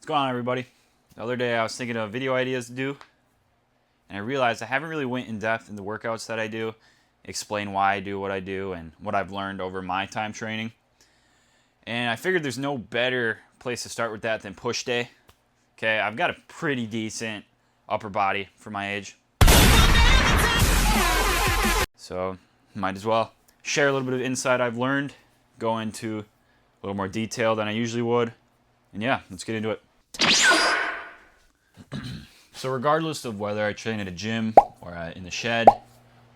What's going on, everybody? The other day I was thinking of video ideas to do, and I realized I haven't really went in depth in the workouts that I do, explain why I do what I do and what I've learned over my time training. And I figured there's no better place to start with that than push day. Okay, I've got a pretty decent upper body for my age, so might as well share a little bit of insight I've learned, go into a little more detail than I usually would, and yeah, let's get into it. So regardless of whether I train at a gym or in the shed,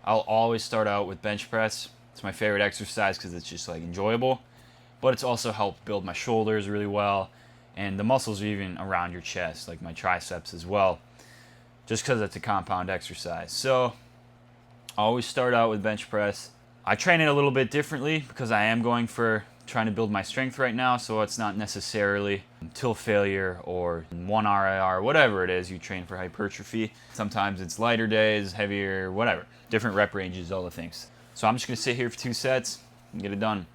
I'll always start out with bench press. It's my favorite exercise because it's just like enjoyable, but it's also helped build my shoulders really well and the muscles even around your chest, like my triceps as well, just because it's a compound exercise. So I always start out with bench press. I train it a little bit differently because I am going for trying to build my strength right now, so it's not necessarily tilt failure or 1 RIR, whatever it is you train for hypertrophy. Sometimes it's lighter days, heavier, whatever. Different rep ranges, all the things. So I'm just gonna sit here for 2 sets and get it done.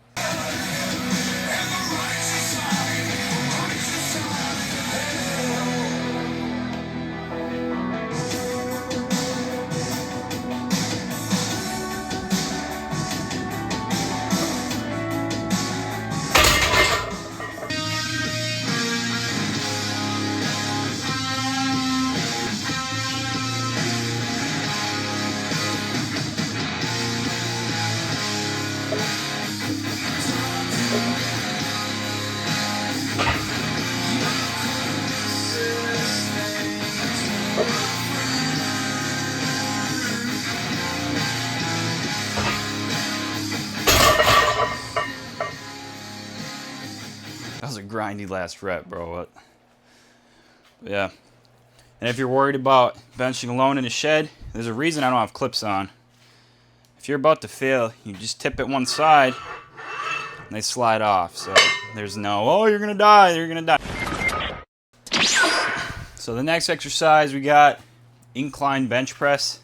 That was a grindy last rep, bro. Yeah. And if you're worried about benching alone in the shed, there's a reason I don't have clips on. If you're about to fail, you just tip it one side and they slide off. So there's no, oh, you're gonna die, you're gonna die. So the next exercise we got incline bench press.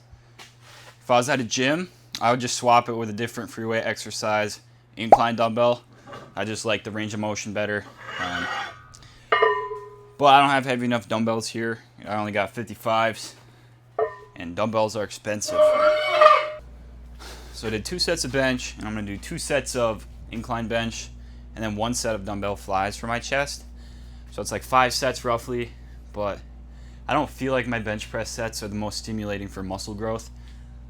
If I was at a gym, I would just swap it with a different free weight exercise, incline dumbbell. I just like the range of motion better. But I don't have heavy enough dumbbells here. I only got 55s, and dumbbells are expensive. So I did 2 sets of bench, and I'm gonna do 2 sets of incline bench, and then 1 set of dumbbell flies for my chest. So it's like 5 sets roughly, but I don't feel like my bench press sets are the most stimulating for muscle growth.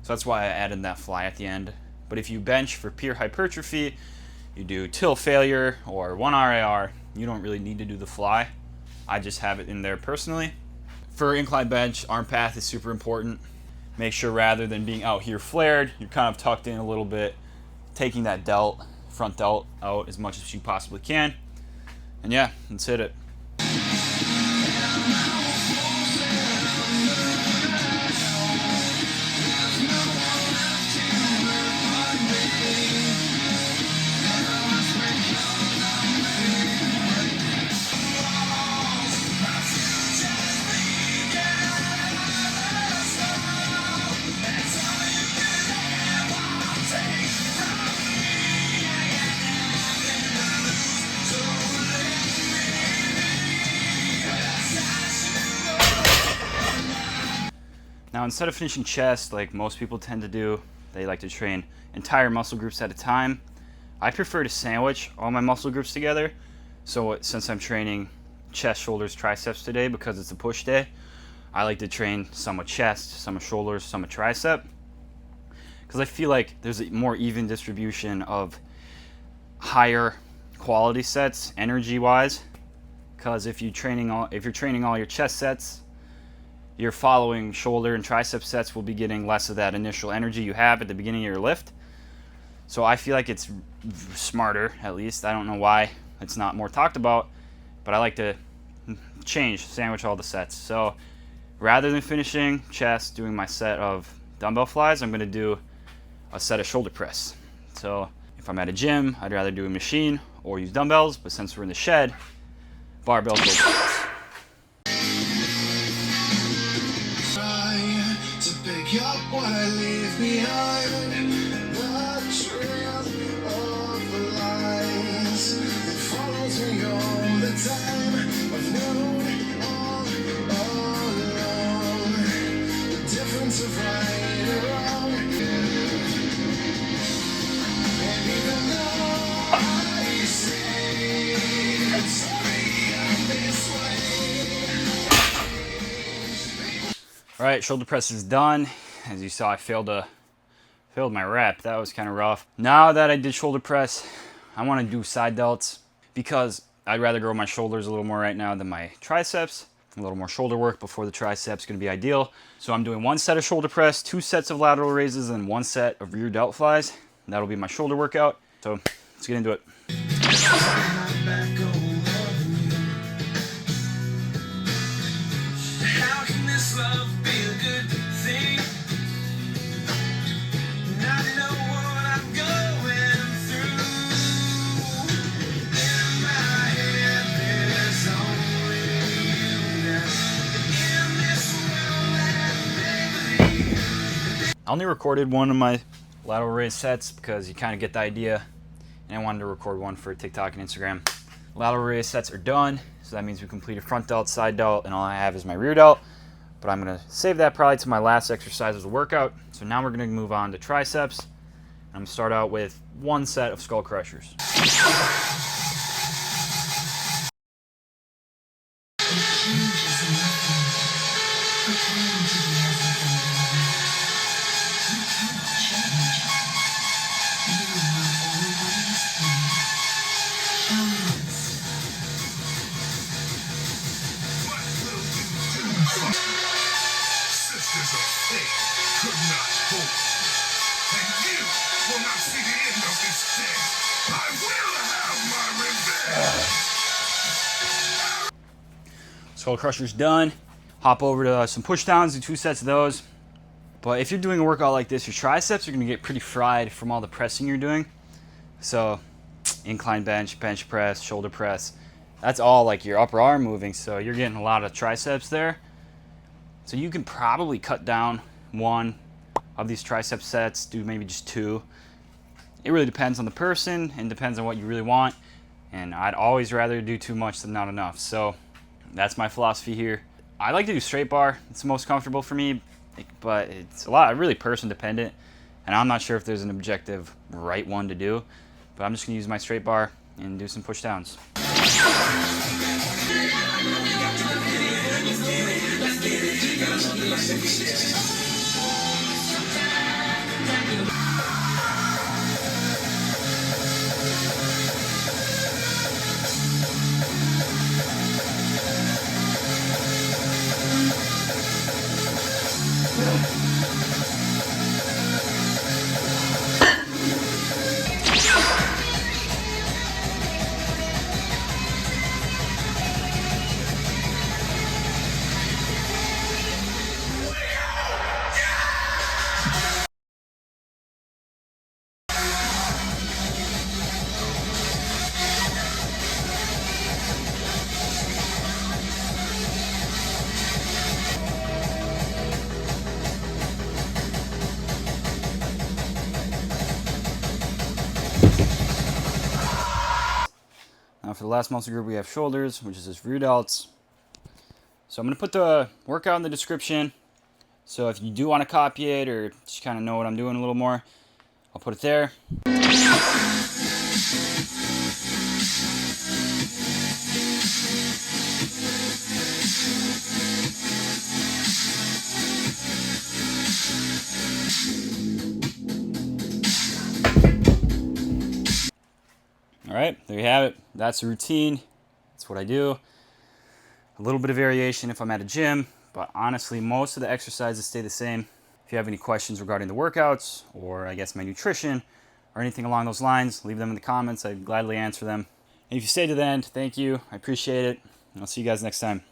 So that's why I added that fly at the end. But if you bench for pure hypertrophy, you do tilt failure or 1 RIR, you don't really need to do the fly. I just have it in there personally. For incline bench, arm path is super important. Make sure rather than being out here flared, you're kind of tucked in a little bit, taking that delt, front delt out as much as you possibly can. And yeah, let's hit it. Now, instead of finishing chest like most people tend to do, they like to train entire muscle groups at a time. I prefer to sandwich all my muscle groups together. So since I'm training chest, shoulders, triceps today because it's a push day, I like to train some with chest, some with shoulders, some with tricep, because I feel like there's a more even distribution of higher quality sets energy-wise. Because if you're training all your chest sets, your following shoulder and tricep sets will be getting less of that initial energy you have at the beginning of your lift. So I feel like it's smarter, at least. I don't know why it's not more talked about, but I like to sandwich all the sets. So rather than finishing chest, doing my set of dumbbell flies, I'm gonna do a set of shoulder press. So if I'm at a gym, I'd rather do a machine or use dumbbells, but since we're in the shed, barbell shoulder press. Pick up what I leave behind, the trail of the lies that follows me all the time. I've known All right, shoulder press is done. As you saw, I failed my rep. That was kind of rough. Now that I did shoulder press, I want to do side delts because I'd rather grow my shoulders a little more right now than my triceps. A little more shoulder work before the triceps going to be ideal. So I'm doing 1 set of shoulder press, 2 sets of lateral raises, and 1 set of rear delt flies. That'll be my shoulder workout. So let's get into it. How can this love be a good thing? Not know what I'm going through. In my head, there's only you now. In this world that make believe. I only recorded one of my lateral raise sets because you kind of get the idea, and I wanted to record one for TikTok and Instagram. Lateral raise sets are done, so that means we completed front delt, side delt, and all I have is my rear delt. But I'm gonna save that probably to my last exercise of the workout. So now we're gonna move on to triceps. I'm gonna start out with 1 set of skull crushers. Sisters of fate could not hope. And you will not see the end of this day. I will have my revenge. Skull crushers done. Hop over to some push downs, do 2 sets of those. But if you're doing a workout like this, your triceps are gonna get pretty fried from all the pressing you're doing. So incline bench, bench press, shoulder press, that's all like your upper arm moving. So you're getting a lot of triceps there. So you can probably cut down 1 of these tricep sets, do maybe just 2. It really depends on the person and depends on what you really want. And I'd always rather do too much than not enough. So that's my philosophy here. I like to do straight bar. It's the most comfortable for me, but it's a lot really person dependent. And I'm not sure if there's an objective right one to do, but I'm just gonna use my straight bar and do some push downs. Now for the last muscle group, we have shoulders, which is just rear delts. So I'm going to put the workout in the description. So if you do want to copy it or just kind of know what I'm doing a little more, I'll put it there. All right, there you have it. That's the routine. That's what I do. A little bit of variation if I'm at a gym, but honestly, most of the exercises stay the same. If you have any questions regarding the workouts, or I guess my nutrition, or anything along those lines, leave them in the comments. I'd gladly answer them. And if you stayed to the end, thank you. I appreciate it. And I'll see you guys next time.